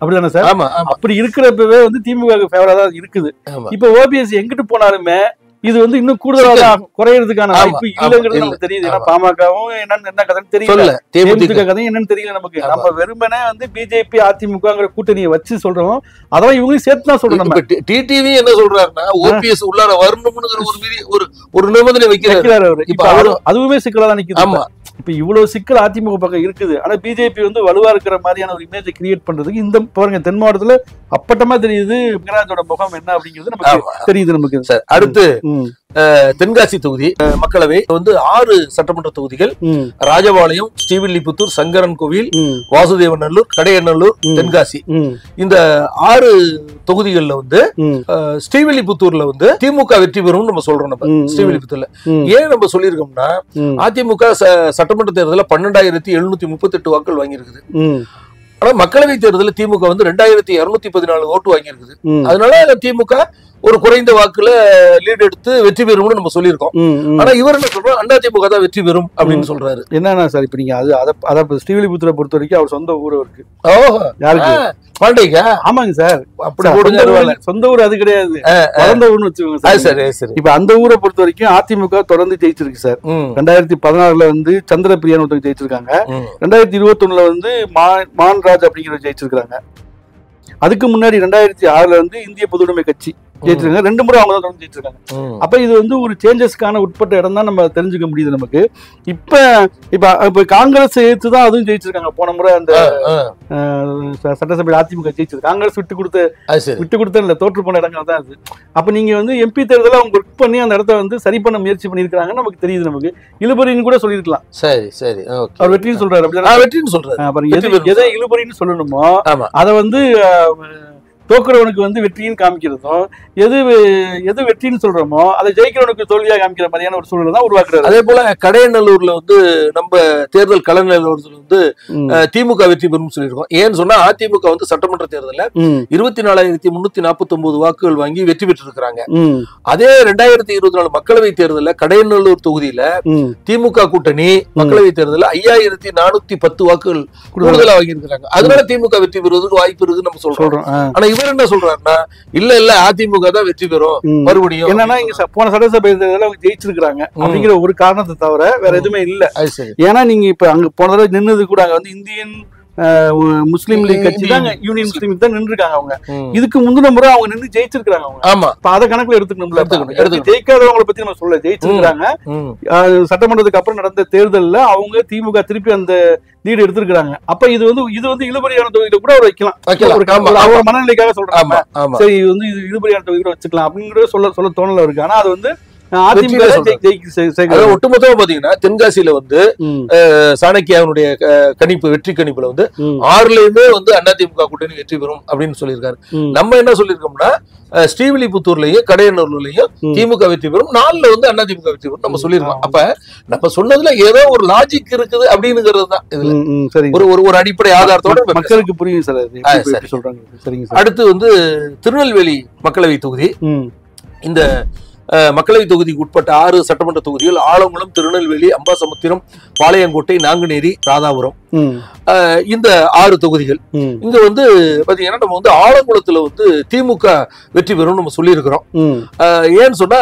அப்படிதானே சார்? அப்படி இருக்கிறப்பவே வந்து திமுக ஃபேவரா தான் இருக்குது. இப்ப ஓபிஎஸ் எங்கிட்டு போனாலுமே இது வந்து இன்னும் கூடுதலா குறையறதுக்கான வாய்ப்பு இல்லைங்கிறது நமக்கு தெரியுது. ஏன்னா பாமகவும் என்ன கதைன்னு தெரியல, தேமுதிக கதையும் என்னன்னு தெரியல நமக்கு. நம்ம வெறுமனே வந்து பிஜேபி அதிமுகங்கிற கூட்டணியை வச்சு சொல்றோம். அதான் இவங்களையும் சேர்த்து தான் சொல்றோம். நம்ம டிடிவி என்ன சொல்றாருன்னா ஓபிஎஸ் உள்ளார வரணும்னு ஒரு நிபந்தனை வைக்கிறாரு அவரு. இப்ப அதுவுமே சிக்கலா தான் நிக்குது. ஆமா, இப்ப இவ்வளவு சிக்கல் அதிமுக பக்கம் இருக்குது. ஆனா பிஜேபி வந்து வலுவா இருக்கிற மாதிரியான ஒரு இமேஜை கிரியேட் பண்றதுக்கு இந்த பாருங்க தென் மாவட்டத்துல அப்பட்டமா தெரியுது மெகராஜோட முகம் என்ன அப்படிங்கிறது நமக்கு தெரியுது நமக்கு. சார், அடுத்து தென்காசி தொகுதி மக்களவை வந்து 6 சட்டமன்ற தொகுதிகள் ராஜபாளையம், ஸ்ரீவில்லிபுத்தூர், சங்கரன் கோவில், வாசுதேவநல்லூர், கடையநல்லூர், தென்காசி. இந்த 6 தொகுதிகள்ல வந்து ஸ்ரீவில்லிபுத்தூர்ல வந்து திமுக வெற்றி பெறும் நம்ம சொல்றோம். நம்ம ஸ்ரீவில்லிபுத்தூர்ல ஏன் நம்ம சொல்லியிருக்கோம்னா அதிமுக சட்டமன்ற தேர்தலில் 12,738 வாக்குகள் வாங்கியிருக்குது. ஆனா மக்களவை தேர்தலில் திமுக வந்து 2,214 ஓட்டு வாங்கியிருக்குது. அதனால திமுக ஒரு குறைந்த வாக்குல லீட் எடுத்து வெற்றி பெறும்னு நம்ம சொல்லியிருக்கோம். ஆனா இவர் என்ன சொல்றோம், அதிமுக தான் வெற்றி பெறும் அப்படின்னு சொல்றாரு. என்னன்னா சார், இப்ப நீங்க அதை ஸ்ரீவில்லிபுத்தூரை பொறுத்த வரைக்கும் அவர் சொந்த ஊர் இருக்கு. யாருக்கு? பாண்டிங்க. ஆமாங்க சார், அப்படி சொந்த ஊர் அது கிடையாது, வளர்ந்த ஊர்னு வச்சுக்கோங்க சார். இப்ப அந்த ஊரை பொறுத்த வரைக்கும் அதிமுக தொடர்ந்து ஜெயிச்சிருக்கு சார். 2016 வந்து சந்திரபிரியான்னு ஒருத்தர் ஜெயிச்சிருக்காங்க. 2021 வந்து மான்ராஜ் அப்படிங்கிற ஜெயிச்சிருக்காங்க. அதுக்கு முன்னாடி 2006 வந்து இந்திய பொதுவுடைமை கட்சி ஜெயிச்சிருக்காங்க, 2 முறை அவங்க தான் தொடர்ந்து ஜெயிச்சிருக்காங்க. அப்ப இது வந்து ஒரு சேஞ்சஸ்க்கான உட்பட்ட இடம் தான் நம்ம தெரிஞ்சுக்க முடியுது நமக்கு. இப்ப காங்கிரஸ் எதிர்த்து தான் அதுவும் ஜெயிச்சிருக்காங்க. போன முறை அந்த சட்டசபையில் அதிமுக ஜெயிச்சது காங்கிரஸ் விட்டு கொடுத்த இல்ல, தோற்று போன இடங்கள் தான் அது. அப்ப நீங்க வந்து எம்பி தேர்தல அவங்க ஒர்க் பண்ணி அந்த இடத்த வந்து சரி பண்ண முயற்சி பண்ணிருக்காங்கன்னு நமக்கு தெரியுது. நமக்கு இழுபறின்னு கூட சொல்லிருக்கலாம். சரி சரி, அவர் வெற்றின்னு சொல்றாரு, வெற்றின்னு சொல்றாரு. எதை இழுபறின்னு சொல்லணுமோ அதை வந்து தோக்குறவனுக்கு வந்து வெற்றின்னு காமிக்கிறதும், எது வெற்றின்னு சொல்றோமோ அதை ஜெயிக்கிறவனுக்கு தோல்வியா காமிக்கிற மாதிரியான ஒரு சூழலை தான் உருவாக்குறாரு. அதே போல கடையநல்லூர்ல வந்து நம்ம தேர்தல் கள நிலவரத்துல வந்து திமுக வெற்றி பெறும் சொல்லியிருக்கோம். ஏன்னு சொன்னா அதிமுக வந்து சட்டமன்ற தேர்தலில் 24,349 வாக்குகள் வாங்கி வெற்றி பெற்று இருக்கிறாங்க. அதே 2024 மக்களவை தேர்தலில் கடையநல்லூர் தொகுதியில திமுக கூட்டணி மக்களவை தேர்தலில் 5,410 வாக்குகள் கூடுதலா வாங்கி இருக்கிறாங்க. அதனால திமுக வெற்றி பெறுவதற்கு வாய்ப்பு இருக்குன்னு நம்ம சொல்றோம். ஆனா இவர் என்ன சொல்றாருன்னா, இல்ல அதிமுக தான் வெற்றி பெறும் மறுபடியும். என்னன்னா இங்க போன சட்டசபை தேர்தலில் அவங்க ஜெயிச்சிருக்காங்க அப்படிங்கிற ஒரு காரணத்தை தவிர வேற எதுவுமே இல்ல. ஏன்னா நீங்க இப்ப அங்க போன தடவை நின்னது கூட அங்க வந்து இந்தியன் முஸ்லீம் லீக் கட்சி தான், யூனியன் முஸ்லீம் தான் நின்று இருக்காங்க. அவங்க இதுக்கு முந்தின முறை அவங்க நின்று ஜெயிச்சிருக்காங்க. அவங்க ஆமா, அத கணக்குல எடுத்துக்கணும். ஜெயிக்காதவங்களை பத்தி நம்ம சொல்ல, ஜெயிச்சிருக்காங்க. சட்டமன்றத்துக்கு அப்புறம் நடந்த தேர்தல்ல அவங்க திமுக திருப்பி அந்த லீடு எடுத்திருக்காங்க. அப்ப இது வந்து இழுபறியான தொகுதியில கூட அவர் வைக்கலாம். அவர் மனநிலைக்காக சொல்றாங்க, சரி இது வந்து இழுபறியான தொகுதியில வச்சுக்கலாம் அப்படிங்கிற சொல்ல தோணல இருக்கு. ஆனா அது வந்து ஒட்டுமொத்தமா பாத்தீங்கன்னா தென்காசியில வந்து சாணக்கியாவுடைய கணிப்பு, வெற்றி கணிப்புல வந்து 6லயுமே வந்து அதிமுக கூட்டணி வெற்றி பெறும் அப்படின்னு சொல்லியிருக்காரு. நம்ம என்ன சொல்லியிருக்கோம்னா, ஸ்ரீவில்லிபுத்தூர்லயும் கடையநல்லூர்லயும் திமுக வெற்றி பெறும், 4ல வந்து அதிமுக வெற்றி பெறும் நம்ம சொல்லியிருக்கோம். அப்ப நம்ம சொன்னதுல ஏதோ ஒரு லாஜிக் இருக்குது அப்படிங்கிறது தான் இதுல ஒரு அடிப்படை ஆதாரத்தோட மக்களுக்கு புரியும் சார். அடுத்து வந்து திருநெல்வேலி மக்களவை தொகுதி. இந்த மக்களவை தொகுதிக்கு உட்பட்ட 6 சட்டமன்ற தொகுதிகள் ஆலங்குளம், திருநெல்வேலி, அம்பாசமுத்திரம், பாளையங்கோட்டை, நாங்குநேரி, ராதாபுரம். இந்த 6 தொகுதிகள். இங்க வந்து பாத்தீங்கன்னா நம்ம வந்து ஆலங்குளத்துல வந்து திமுக வெற்றி பெறும் நம்ம சொல்லி இருக்கிறோம். ஏன்னு சொன்னா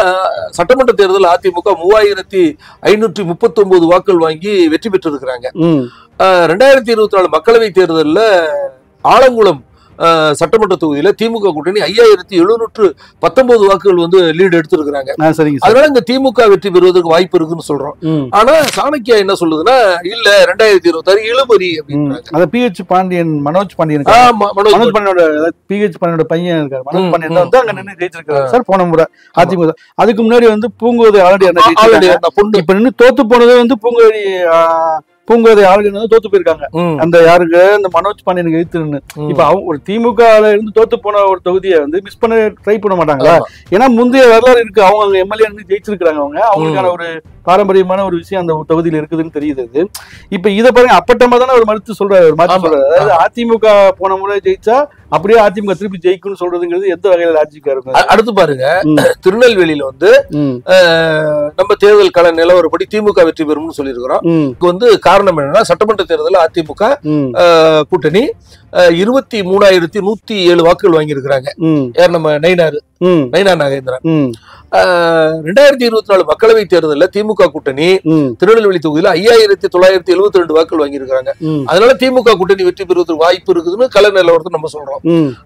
சட்டமன்ற தேர்தல் அதிமுக 3,539 வாக்குகள் வாங்கி வெற்றி பெற்று இருக்கிறாங்க. 2024 மக்களவை தேர்தலில் ஆலங்குளம் சட்டமன்ற தொகுதியில திமுக கூட்டணி 5,719 வாக்குகள் வந்து லீடு எடுத்திருக்கிறாங்க. அதனால இங்க திமுக வெற்றி பெறுவதற்கு வாய்ப்பு இருக்குன்னு சொல்றோம். ஆனா சாணக்கியா என்ன சொல்லுதுன்னா, இல்ல 2026 இழுபறி அப்படின்றாங்க. PH பாண்டியன், மனோஜ் பாண்டியன், மனோஜ் பாண்டியனோட PH பாண்டியனோட பையன் இருக்காரு. மனோஜ் பாண்டியன் வந்து அங்க நின்று ஜெயிச்சிருக்காரு சார் போன முறை அதிமுக. அதுக்கு முன்னாடி வந்து பூங்கோதை ஆல்ரெடி இப்ப நின்று தோத்து போனது வந்து பூங்கோதை ஆளுநர் தோத்து போயிருக்காங்க. அந்த யாருக்கு அந்த மனோஜ் பாண்டியனுக்கு எதிர்த்து இப்ப ஒரு திமுக இருந்து தோத்து போன ஒரு தொகுதியை வந்து மிஸ் பண்ண ட்ரை பண்ண மாட்டாங்களா? ஏன்னா முந்தைய வரலாறு இருக்கு. அவங்க எம்எல்ஏ இருந்து ஜெயிச்சிருக்காங்க. அவங்களுக்கான ஒரு பாரம்பரியமான ஒரு விஷயம் அந்த தொகுதியில் இருக்குதுன்னு தெரியுது. இப்ப இதை பாருங்க, அப்பட்டமா தானே ஒரு மறுத்து சொல்றாரு. அதாவது அதிமுக போன முறை ஜெயிச்சா அப்படியே அதிமுக திருப்பி ஜெயிக்கும்னு சொல்றதுங்கிறது எந்த வகையில லாஜிக்கா இருக்கும்? அடுத்து பாருங்க, திருநெல்வேலியில வந்து நம்ம தேர்தல் கள நிலவரப்படி திமுக வெற்றி பெறும்னு சொல்லியிருக்கிறோம். வந்து காரணம் என்னன்னா, சட்டமன்ற தேர்தலில் அதிமுக கூட்டணி 23,107 வாக்குகள் வாங்கி இருக்கிறாங்க. யார்? நம்ம நயினார் நாகேந்திரன். 2024 மக்களவை தேர்தலில் திமுக கூட்டணி திருநெல்வேலி தொகுதியில 5,972 வாக்குகள் வாங்கி இருக்காங்க. அதனால திமுக கூட்டணி வெற்றி பெறுவதற்கு வாய்ப்பு இருக்குதுன்னு கள நிலவரத்தை நம்ம சொல்றோம்.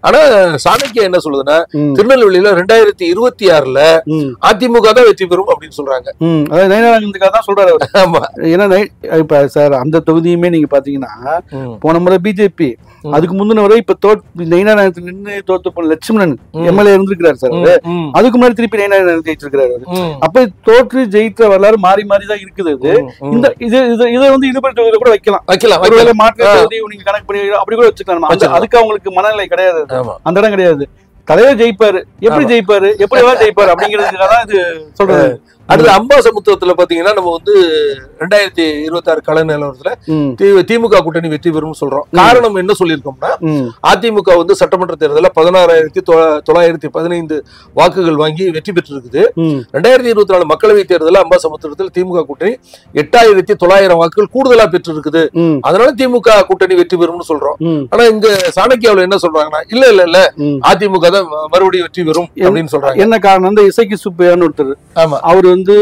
ஆனா சாணக்கியா என்ன சொல்லுதுன்னா, திருநெல்வேலியில 2026 அதிமுக தான் வெற்றி பெறும் அப்படின்னு சொல்றாங்க. சொல்றாரு. ஆமா, ஏன்னா இப்ப சார் அந்த தொகுதியுமே நீங்க பாத்தீங்கன்னா போன முறை பிஜேபி, அதுக்கு முந்தின வரை இப்ப நின்று தோத்து போன லட்சுமணன் எம்எல்ஏ இருந்திருக்கிறார் சார். அதுக்கு முன்னாடி திருப்பி ஜெயிச்சிருக்கிறாரு. அப்ப தோற்று ஜெயித்த வரலாறு மாறி மாறிதான் இருக்குது. இந்த இதை வந்து இழுபறி தொகுதியில கூட வைக்கலாம். ஒருவேளை மாற்று தொகுதி நீங்க கணக்கு பண்ணி அப்படி கூட வச்சுக்கலாம். அதுக்கு அவங்களுக்கு மனநிலை கிடையாது, அந்த இடம் கிடையாது. தலைவர் ஜெயிப்பாரு, எப்படி ஜெயிப்பாரு, எப்படி ஜெயிப்பாரு அப்படிங்கிறதுக்காக தான் இது சொல்றது. அடுத்து அம்பாசமுத்திரத்துல பாத்தீங்கன்னா நம்ம வந்து 2026 கள நிலவரத்துல திமுக கூட்டணி வெற்றி பெறும் சொல்றோம். காரணம் என்ன சொல்லியிருக்கோம்னா, அதிமுக வந்து சட்டமன்ற தேர்தலில் 16,915 வாக்குகள் வாங்கி வெற்றி பெற்று இருக்குது. 2024 மக்களவை தேர்தலில் அம்பாசமுத்திரத்தில் திமுக கூட்டணி 8,900 வாக்குகள் கூடுதலா பெற்று இருக்குது. அதனால திமுக கூட்டணி வெற்றி பெறும்னு சொல்றோம். ஆனா இங்க சாணக்கியாவில் என்ன சொல்றாங்கன்னா, இல்ல அதிமுக தான் மறுபடியும் வெற்றி பெறும் அப்படின்னு சொல்றாங்க. என்ன காரணம்? இந்த இசைக்கு சுப்பையான்னு ஒருத்தர், அவரு வந்து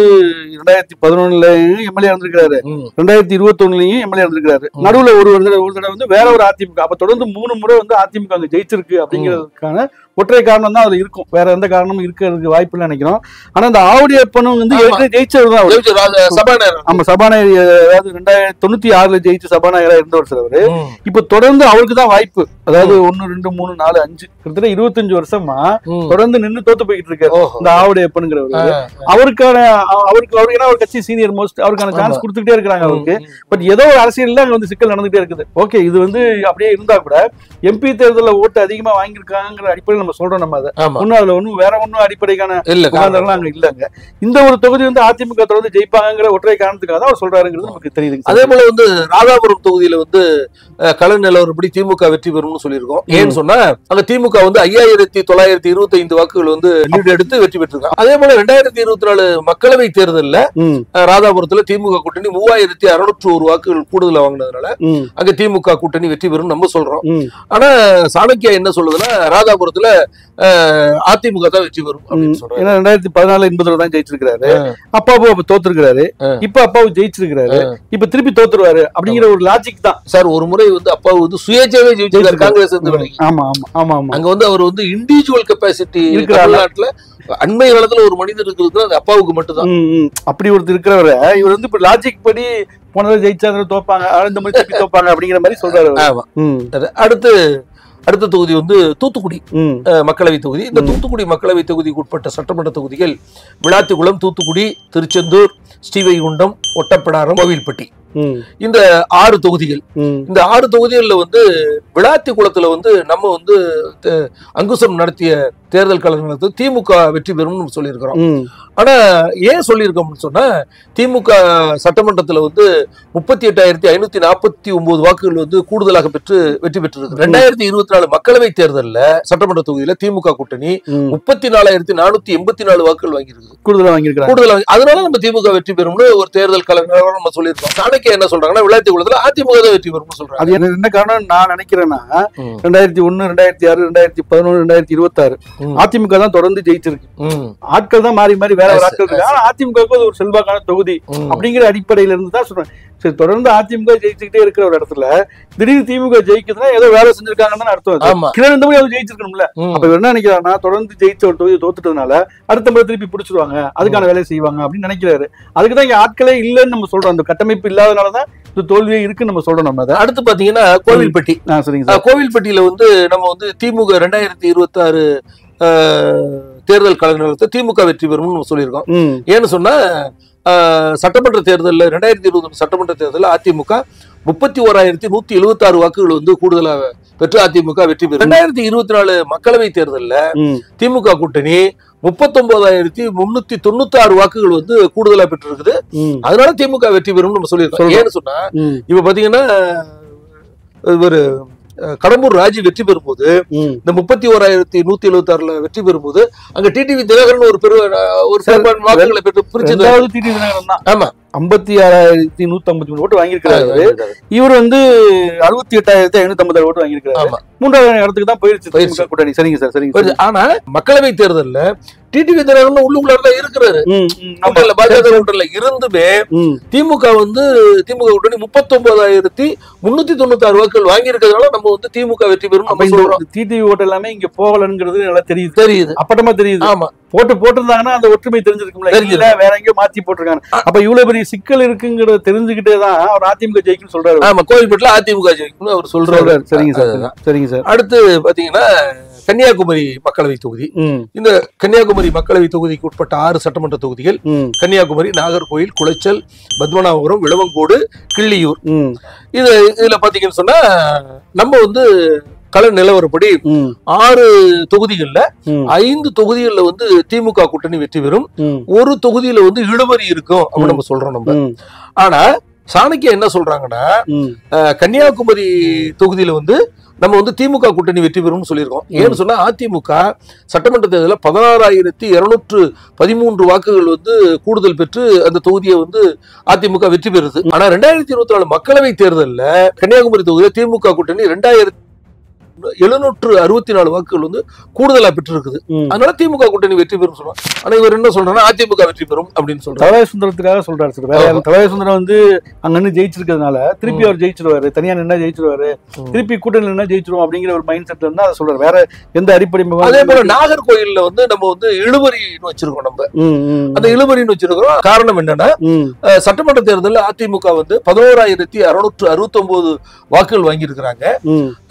2011 எம்எல்ஏ இருந்திருக்காரு, 2021 எம்எல்ஏ இருந்திருக்காரு. நடுவுல ஒரு தடவை வந்து வேற ஒரு அதிமுக. அப்ப தொடர்ந்து 3 முறை வந்து அதிமுக அங்க ஜெயிச்சிருக்கு அப்படிங்கிறதுக்கான ஒற்றை காரணம் தான் அது இருக்கும், வேற எந்த காரணமும் இருக்கிறதுக்கு வாய்ப்பு இல்லை நினைக்கிறோம். ஆனா இந்த ஆவுடையப்பனும் வந்து ஜெயிச்சவர் தான். ஆமா, சபாநாயகர், அதாவது 1996 ஜெயிச்சு சபாநாயகரா இருந்தவர் சார் அவரு. இப்ப தொடர்ந்து அவருக்கு தான் வாய்ப்பு, அதாவது 1 2 3 4 5 கிட்டத்தட்ட 25 வருஷமா தொடர்ந்து நின்று தோத்து போயிட்டு இருக்காரு இந்த ஆவுடையப்பனுங்கிறவரு. அவருக்கு ஏன்னா ஒரு கட்சி சீனியர் மோஸ்ட், அவருக்கான சான்ஸ் கொடுத்துட்டே இருக்காங்க அவருக்கு. பட் ஏதோ ஒரு அரசியல்ல அங்க வந்து சிக்கல் நடந்துட்டே இருக்குது. ஓகே, இது வந்து அப்படியே இருந்தா கூட எம்பி தேர்தலில் ஓட்டு அதிகமா வாங்கியிருக்காங்கிற அடிப்படையில் நம்ம சொல்றோம். நம்ம அதை ஒன்னும் அதுல ஒன்னும் வேற ஒன்னும் அடிப்படைக்கான அங்க இல்லங்க. இந்த ஒரு தொகுதி வந்து அதிமுக தொடர்ந்து ஜெயிப்பாங்கிற ஒற்றை காரணத்துக்காக தான் அவர் சொல்றாருங்கிறது நமக்கு தெரியுது. அதே போல வந்து ராதாபுரம் தொகுதியில வந்து கள நிலவரப்படி திமுக வெற்றி பெறும்னு சொல்லியிருக்கோம். ஏன்னு சொன்னா அங்க திமுக வந்து 5925 வாக்குகள் வந்து லீடு எடுத்து வெற்றி பெற்றிருக்காங்க. அதே போல 2024 மக்களவை தேர்தலில் ராதாபுரத்துல திமுக கூட்டணி 3601 வாக்குகள் கூடுதல் வாங்கினதுனால அங்க திமுக கூட்டணி வெற்றி பெறும் நம்ம சொல்றோம். ஆனா சாணக்கியா என்ன சொல்லுதுன்னா ராதாபுரத்துல அதிமுக தான் வெற்றி பெறும் அப்படின்னு சொல்றாரு. 2014 80 தான் ஜெயிச்சிருக்காரு, அப்பாவும் அப்ப தோத்துருக்காரு, இப்ப அப்பாவும் ஜெயிச்சிருக்காரு, இப்ப திருப்பி தோத்துருவாரு அப்படிங்கிற ஒரு லாஜிக் தான் சார். ஒரு முறை வந்து அப்பாவு வந்து சுயேட்சையாவே ஜெயிச்சிருக்காரு காங்கிரஸ். ஆமா ஆமா ஆமா, அங்க வந்து அவர் வந்து இண்டிவிஜுவல் கெப்பாசிட்டி இருக்கிற நாட்டுல அண்மை காலத்துல ஒரு மனிதர் இருக்கிறது அது அப்பாவுக்கு மட்டும்தான். அப்படி ஒருத்தர் இருக்கிறவரை இவர் வந்து இப்ப லாஜிக் படி போனதை ஜெயிச்சா தோப்பாங்க, இந்த மாதிரி திருப்பி தோப்பாங்க அப்படிங்கிற மாதிரி சொல்றாரு. அடுத்த தொகுதி வந்து தூத்துக்குடி மக்களவை தொகுதி. இந்த தூத்துக்குடி மக்களவை தொகுதிக்கு உட்பட்ட சட்டமன்ற தொகுதிகள் விளாத்திக்குளம், தூத்துக்குடி, திருச்செந்தூர், ஸ்ரீவைகுண்டம், ஒட்டப்பிடாரம், கோவில்பட்டி. இந்த 6 தொகுதிகள். இந்த 6 தொகுதிகள்ல வந்து விளாத்திக்குளத்துல வந்து நம்ம வந்து அங்குசம் நடத்திய தேர்தல் களத்தில் திமுக வெற்றி பெறும் சொல்லியிருக்கிறோம். ஆனா ஏன் சொல்லியிருக்கோம்னு சொன்னா திமுக சட்டமன்றத்துல வந்து 38,549 வாக்குகள் வந்து கூடுதலாக பெற்று வெற்றி பெற்றிருக்கு. 2024 மக்களவை தேர்தலில் சட்டமன்ற தொகுதியில திமுக கூட்டணி 34,484 வாக்குகள் வாங்கியிருக்கு, கூடுதலா. அதனால நம்ம திமுக வெற்றி பெறும்னு ஒரு தேர்தல் கலைஞர் நம்ம சொல்லியிருக்கோம். சாணக்கியா என்ன சொல்றாங்கன்னா விளாத்திக்குளத்துல அதிமுக தான் வெற்றி பெறும்னு சொல்றாங்க. அது என்ன காரணம் நான் நினைக்கிறேன்னா 2001 2006 2011 2026 அதிமுக தான் தொடர்ந்து ஜெயிச்சிருக்கு. ஆட்கள் தான் மாறி மாறி வேற ஒரு ஆட்கள் இருக்கு. ஆனா அதிமுக ஒரு செல்வாக்கான தொகுதி அப்படிங்கிற அடிப்படையில இருந்து தான் சொல்றேன். சரி, தொடர்ந்து அதிமுக ஜெயிச்சுக்கிட்டே இருக்கிற ஒரு இடத்துல திடீர்னு திமுக ஜெயிக்குதுன்னா ஏதோ வேலை செஞ்சிருக்காங்கன்னு அர்த்தம். கிரண் இந்த மாதிரி ஜெயிச்சிருக்கணும்ல. அப்ப என்ன நினைக்கிறாங்கன்னா தொடர்ந்து ஜெயிச்ச ஒரு தொகுதியை தோத்துட்டதுனால அடுத்த முறை திருப்பி பிடிச்சிருவாங்க, அதுக்கான வேலையை செய்வாங்க அப்படின்னு நினைக்கிறாரு. அதுக்குதான் இங்க ஆட்களே இல்லைன்னு நம்ம சொல்றோம். அந்த கட்டமைப்பு இல்லாதனாலதான் இந்த தோல்வியே இருக்குன்னு நம்ம சொல்றோம். நம்ம அதை அடுத்து பாத்தீங்கன்னா கோவில்பட்டி. கோவில்பட்டியில வந்து நம்ம வந்து திமுக 2026 தேர்தல் கலைஞர் திமுக வெற்றி பெறும் சொல்லியிருக்கோம். ஏன்னு சொன்னா சட்டமன்ற தேர்தலில் 2020 சட்டமன்ற தேர்தலில் அதிமுக 31,176 வாக்குகள் வந்து கூடுதலாக பெற்று அதிமுக வெற்றி பெறும். 2024 மக்களவை தேர்தலில் திமுக கூட்டணி 39,396 வாக்குகள் வந்து கூடுதலா பெற்று இருக்குது. அதனால திமுக வெற்றி பெறும் நம்ம சொல்லியிருக்கோம். ஏன்னு சொன்னா இப்ப பாத்தீங்கன்னா ஒரு கடம்பூர் ராஜி வெற்றி பெறும்போது இந்த 31,176 வெற்றி பெறும்போது அங்க டிடிவி தினகரன் ஒரு பெரும்பான்மை வாக்குகளை பெற்று பிரிச்சு. ஆமா, 56,153 ஓட்டு வாங்கியிருக்காரு. இவர் வந்து 68,556 ஓட்டு வாங்கியிருக்காரு. 3வது இடத்துக்கு தான் போயிருச்சு கூட்டணி. சரிங்க சார், சரிங்க சார். ஆனா மக்களவை தேர்தல்ல டிடிவி தினகரன் உள்ளுக்குள்ள இருக்கிறாரு, பாஜக கூட்டணியில இருந்துமே திமுக வந்து திமுக கூட்டணி 39,396 வாக்குகள் வாங்கி இருக்கிறதுனால நம்ம வந்து திமுக வெற்றி பெறும். டிடிவி ஓட்டு எல்லாமே இங்க போகலங்கிறது நல்லா தெரியுது, அப்பட்டமா தெரியுது. ஆமா, போட்டிருந்தாங்கன்னா அந்த ஒற்றுமை தெரிஞ்சிருக்கும்ல, வேற எங்கேயோ மாத்தி போட்டிருக்காங்க. அப்ப இவ்வளவு பெரிய சிக்கல் இருக்குங்கிறத தெரிஞ்சுக்கிட்டே தான் அவர் அதிமுக ஜெயிக்கும் சொல்றாரு. ஆமா, கோவில்பட்டில அதிமுக ஜெயிக்கும் அவர் சொல்றாரு. சரிங்க சார், சரிங்க சார். அடுத்து பாத்தீங்கன்னா கன்னியாகுமரி மக்களவை தொகுதி. இந்த கன்னியாகுமரி மக்களவை தொகுதிக்கு உட்பட்ட 6 சட்டமன்ற தொகுதிகள் கன்னியாகுமரி, நாகர்கோயில், குளச்சல், பத்மநாபபுரம், விளவங்கோடு, கிள்ளியூர். இதுல பாத்தீங்கன்னு சொன்னா நம்ம வந்து கள நிலவரப்படி 6 தொகுதிகள்ல 5 தொகுதிகள்ல வந்து திமுக கூட்டணி வெற்றி பெறும். ஒரு தொகுதியில வந்து இழுபறி இருக்கும் அப்படின்னு நம்ம சொல்றோம் நம்ம. ஆனா சாணக்கியா என்ன சொல்றாங்கன்னா கன்னியாகுமரி தொகுதியில வந்து நம்ம வந்து திமுக கூட்டணி வெற்றி பெறும் சொல்லியிருக்கோம். ஏன்னு சொன்னா அதிமுக சட்டமன்ற தேர்தலில் 16,213 வாக்குகள் வந்து கூடுதல் பெற்று அந்த தொகுதியை வந்து அதிமுக வெற்றி பெறுது. ஆனா 2024 மக்களவை தேர்தலில் கன்னியாகுமரி தொகுதியில் திமுக கூட்டணி 764 வாக்குகள் வந்து கூடுதலா பெற்றிருக்குது. அதனால திமுக கூட்டணி வெற்றி பெறும் சொல்றாங்க. ஆனா இவர் என்ன சொல்றாங்கன்னா அதிமுக வெற்றி பெறும் அப்படின்னு சொல்றாரு. தலவாய் சுந்தரத்துக்காக சொல்றாரு சார். வேற தலவாய் சுந்தரம் வந்து அங்க நின்று ஜெயிச்சிருக்கிறதுனால திருப்பி அவர் ஜெயிச்சிருவாரு, தனியா நின்னா ஜெயிச்சிருவாரு, திருப்பி கூட்டணி நின்னா ஜெயிச்சிருவோம் அப்படிங்கிற ஒரு மைண்ட் செட்ல இருந்தா அதை சொல்றாரு. வேற எந்த அடிப்படை. அதே போல நாகர்கோயில்ல வந்து நம்ம வந்து இழுபறின்னு வச்சிருக்கோம். நம்ம அந்த இழுபறின்னு வச்சிருக்கிறோம். காரணம் என்னன்னா சட்டமன்ற தேர்தலில் அதிமுக வந்து 11,669 வாக்குகள் வாங்கி இருக்கிறாங்க.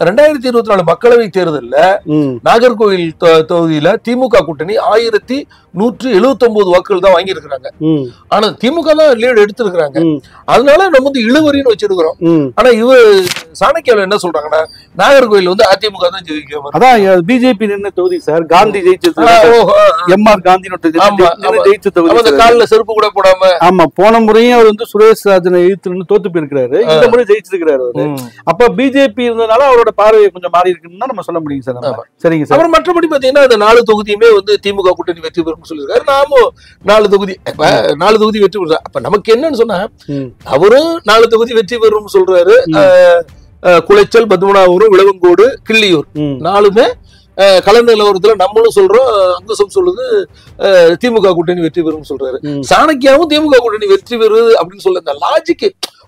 2024 மக்களவை தேர்தலில் நாகர்கோவில் தொகுதியில திமுக கூட்டணி 1,179 வாக்குகள் தான் வாங்கி இருக்கிறாங்க. ஆனா திமுக தான் லீடு எடுத்திருக்கிறாங்க. அதனால நம்ம வந்து இழுவரின்னு வச்சிருக்கிறோம். ஆனா சாணக்கியால என்ன சொல்றாங்கன்னா நாகர்கோவில் வந்து அதிமுக தான் ஜெயிக்கும். அதான் பிஜேபி நின்ன தொகுதி சார். காந்தி ஜெயிச்சது, எம்ஆர் காந்தி ஜெயிச்ச தொகுதி. காலில் செருப்பு கூட போடாம. ஆமா, போன முறையும் அவர் வந்து சுரேஷ் ராஜனை எதிர்த்து தோத்து போயிருக்கிறாரு. இந்த முறை ஜெயிச்சிருக்கிறாரு. அப்ப பிஜேபி இருந்ததுனால அவரோட பார்வை கொஞ்சம் மாறி இருக்குன்னு நம்ம சொல்ல முடியும் சார். சரிங்க சார். அப்புறம் மற்றபடி பாத்தீங்கன்னா இந்த 4 தொகுதியுமே வந்து திமுக கூட்டணி வெற்றி பெறும் சொல்லியிருக்காரு. நாமும் 4 தொகுதி வெற்றி பெறுறாரு. அப்ப நமக்கு என்னன்னு சொன்னா அவரும் 4 தொகுதி வெற்றி பெறும் சொல்றாரு. குளைச்சல், பத்மநாபபுரம், விளவங்கோடு, கிள்ளியூர் 4மே கள நிலவரத்துல நம்மளும் சொல்றோம், அங்குசம் சொல்லுது திமுக கூட்டணி வெற்றி பெறும் சொல்றாரு. சாணக்கியாவும் திமுக கூட்டணி வெற்றி பெறுது அப்படின்னு சொல்ல இந்த லாஜிக்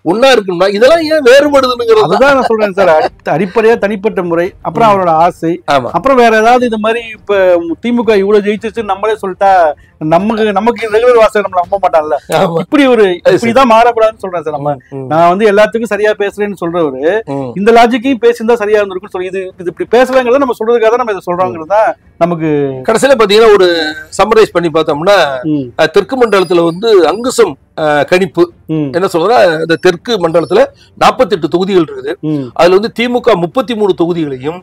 ஒன்னா இருக்கணும்னா இதெல்லாம் ஏன் வேறுபடுதுங்கிறது அதுதான் நான் சொல்றேன் சார். அடிப்படையா தனிப்பட்ட முறை, அப்புறம் அவரோட ஆசை, அப்புறம் வேற ஏதாவது இந்த மாதிரி இப்ப திமுக இவ்வளவு ஜெயிச்சிச்சு நம்மளே சொல்லிட்டா நமக்கு ரெகுலர் வாசகம் நம்மள நம்ப மாட்டான்ல. இப்படிதான் மாறக்கூடாதுன்னு சொல்றேன் சார். நான் வந்து எல்லாத்துக்கும் சரியா பேசுறேன்னு சொல்றவரு இந்த லாஜிக்கையும் பேசியிருந்தா சரியா இருந்திருக்கும் சொல்லி இது இப்படி பேசுறாங்கிறத நம்ம சொல்றதுக்காக நம்ம இதை சொல்றோங்கிறது தான் நமக்கு. கடைசியில பாத்தீங்கன்னா ஒரு சம்மரைஸ் பண்ணி பார்த்தோம்னா தெற்கு மண்டலத்துல வந்து அங்குசம் கணிப்பு என்ன சொல்றா, இந்த தெற்கு மண்டலத்துல 48 தொகுதிகள் இருக்குது. அதுல வந்து திமுக 33 தொகுதிகளையும்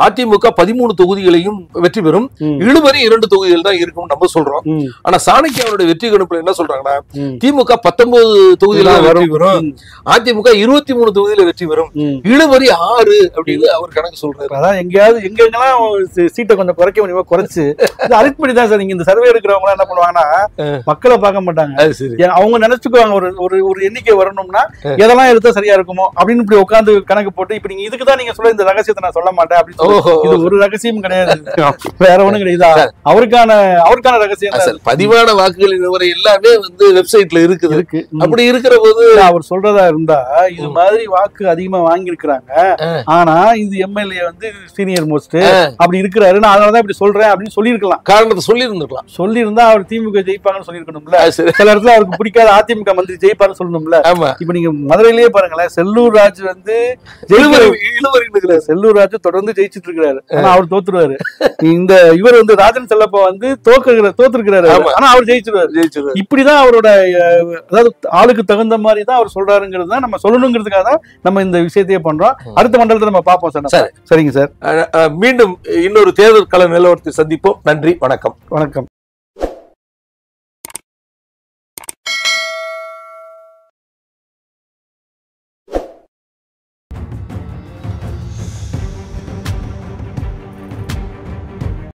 அதிமுக 13 தொகுதிகளையும் வெற்றி பெறும். இழுபறி 2 தொகுதிகள் தான் இருக்கும் நம்ம சொல்றோம். ஆனா சாணக்கியாவோட வெற்றி கணிப்புல என்ன சொல்றாங்கன்னா திமுக 19 தொகுதியில வெற்றி பெறும், அதிமுக 23 தொகுதியில வெற்றி பெறும், இழுபறி 6 அப்படின்னு அவர் கணக்கு சொல்றாரு. அதான் எங்கெல்லாம் சீட்டை கொஞ்சம் குறைக்க முடியுமோ குறைச்சு அரிட்படி தான் சார். இந்த சர்வே இருக்கிறவங்க என்ன பண்ணுவாங்கன்னா மக்களை பார்க்க மாட்டாங்க. அவங்க நினைச்சுக்குவாங்க ஒரு எண்ணிக்கை வரணும்னா எதெல்லாம் எடுத்தா சரியா இருக்குமோ அப்படின்னு இப்படி உட்காந்து கணக்கு போட்டு இப்ப நீங்க இதுக்குதான் நீங்க சொல்ல இந்த ரகசியத்தை நான் சொல்ல மாட்டேன் அப்படின்னு. இது ஒரு ரகசியம் கிடையாது, வேற ஒண்ணும் கிடையாது. அவருக்கான ரகசியம் பதிவான வாக்குகளின் விவரம் எல்லாமே வந்து வெப்சைட்ல இருக்கு. அப்படி இருக்கிற போது அவர் சொல்றதா இருந்தா இது மாதிரி வாக்கு அதிகமா வாங்கி இருக்கிறாங்க, ஆனா இது எம்எல்ஏ வந்து சீனியர் மோஸ்ட் அப்படி இருக்கிறாரு, நான் அதனாலதான் இப்படி சொல்றேன் அப்படின்னு சொல்லியிருக்கலாம். காரணத்தை சொல்லியிருந்தா அவர் திமுக ஜெயிப்பாங்கன்னு சொல்லியிருக்கணும்ல. சில இடத்துல அவருக்கு பிடிக்காத அதிமுக மந்திரி ஜெயிப்பாருன்னு சொல்லணும்ல. இப்ப நீங்க மதுரையிலேயே பாருங்களேன், செல்லூர் ராஜ் வந்து செல்லூர் ராஜ் தொடர்ந்து ஜெயிச்சிட்டு இருக்கிறாரு, ஆனா அவர் தோத்துருவாரு. இவர் வந்து ராஜன் செல்லப்பா வந்து தோத்துருக்கிறாரு, ஆனா அவர் ஜெயிச்சிருவாரு. இப்படிதான் அவரோட அதாவது ஆளுக்கு தகுந்த மாதிரி தான் அவர் சொல்றாருங்கிறது தான் நம்ம சொல்லணுங்கிறதுக்காக தான் நம்ம இந்த விஷயத்தையே பண்றோம். அடுத்த மண்டலத்தை நம்ம பார்ப்போம் சார். சரிங்க சார். மீண்டும் இன்னொரு தேர்தல் கள நிலவரத்தை சந்திப்போம். நன்றி, வணக்கம்.